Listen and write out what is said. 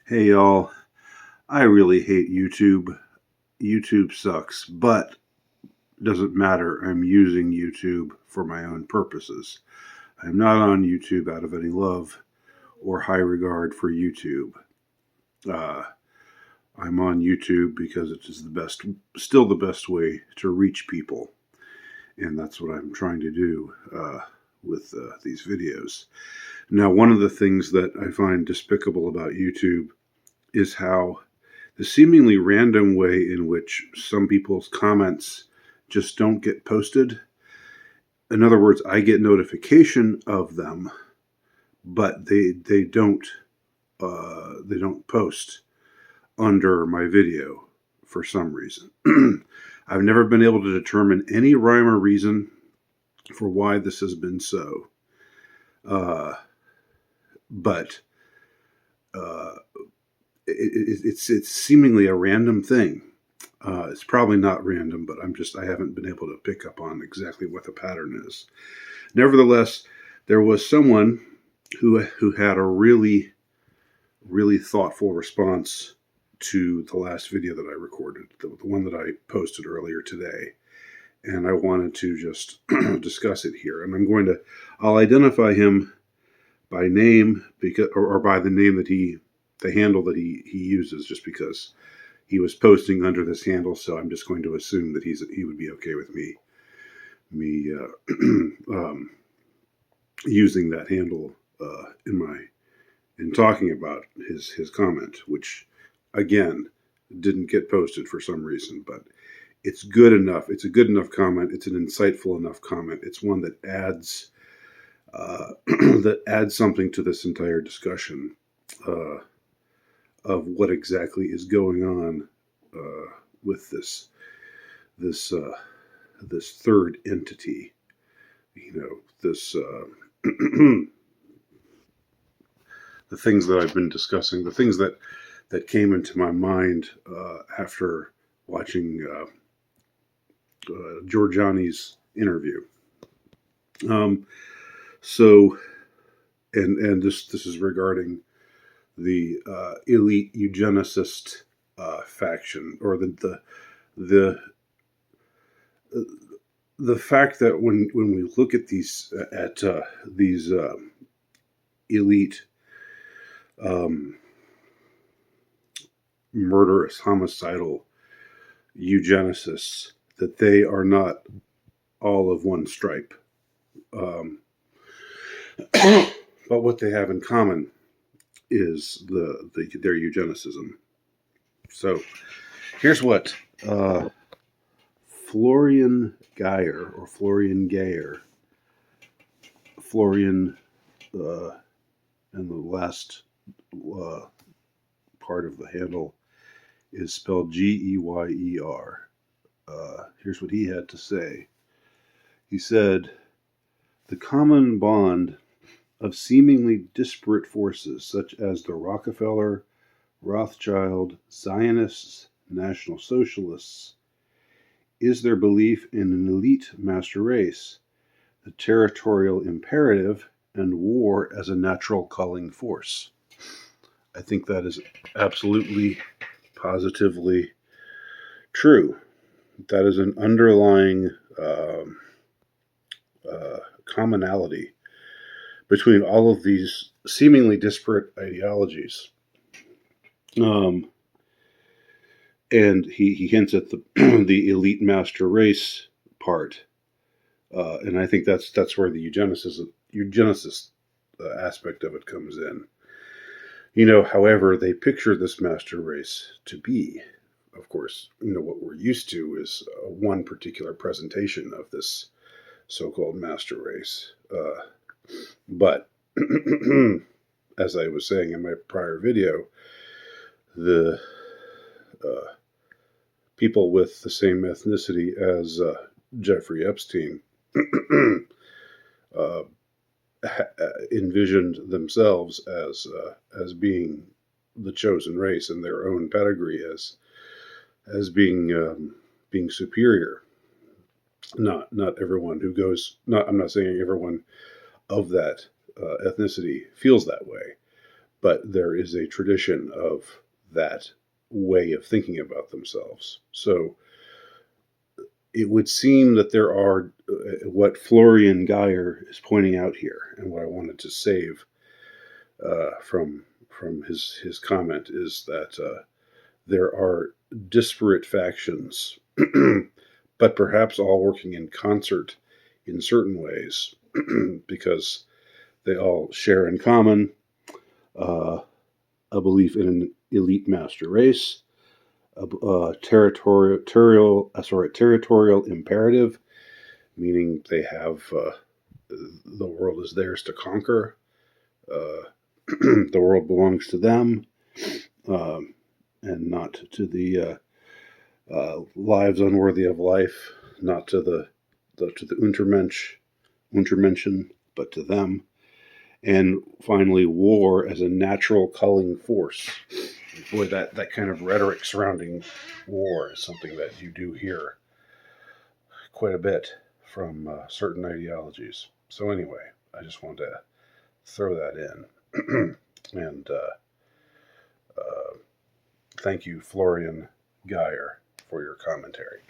Hey y'all, I really hate YouTube. YouTube sucks, but doesn't matter. I'm using YouTube for my own purposes. I'm not on YouTube out of any love or high regard for YouTube. Uh, I'm on YouTube because it is still the best way to reach people, and that's what I'm trying to do with these videos. Now, one of the things that I find despicable about YouTube is how the seemingly random way in which some people's comments just don't get posted. In other words, I get notification of them, but they don't post under my video for some reason. I've never been able to determine any rhyme or reason for why this has been so. But it's seemingly a random thing. It's probably not random, but I haven't been able to pick up on exactly what the pattern is. Nevertheless, there was someone who had a really thoughtful response to the last video that I recorded, the one that I posted earlier today, and I wanted to just discuss it here. And I'll identify him by name or by the name the handle that he uses, just because he was posting under this handle. So I'm just going to assume that he would be okay with me using that handle in talking about his comment, which again didn't get posted for some reason, but it's good enough. It's a good enough comment. It's an insightful enough comment. It's one that adds that adds something to this entire discussion of what exactly is going on with this third entity. This the things that I've been discussing, the things that came into my mind after watching Giorgiani's interview. So, and this is regarding the elite eugenicist faction, or the fact that when we look at these elite murderous, homicidal eugenicists, that they are not all of one stripe. But what they have in common is their eugenicism. So here's what Florian Geyer and the last part of the handle is spelled Geyer. Here's what he had to say. He said, "The common bond of seemingly disparate forces such as the Rockefeller, Rothschild, Zionists, National Socialists is their belief in an elite master race, the territorial imperative, and war as a natural calling force." I think that is absolutely, positively true. That is an underlying commonality between all of these seemingly disparate ideologies. And he hints at the the elite master race part, and I think that's where the eugenicist aspect of it comes in. However, they picture this master race to be, of course, what we're used to is one particular presentation of this so-called master race. But as I was saying in my prior video, the people with the same ethnicity as Jeffrey Epstein envisioned themselves as being the chosen race in their own pedigree, as being superior. Not everyone who goes. I'm not saying everyone of that ethnicity feels that way, but there is a tradition of that way of thinking about themselves. So it would seem that there are what Florian Geyer is pointing out here, and what I wanted to save from his comment is that there are disparate factions, but perhaps all working in concert in certain ways, because they all share in common uh, a belief in an elite master race, a territorial imperative, meaning they have the world is theirs to conquer. The world belongs to them, and not to the lives unworthy of life, not to the to the Untermenschen, but to them. And finally, war as a natural culling force. Boy, that kind of rhetoric surrounding war is something that you do hear quite a bit from certain ideologies. So anyway, I just wanted to throw that in. And thank you, Florian Geyer, for your commentary.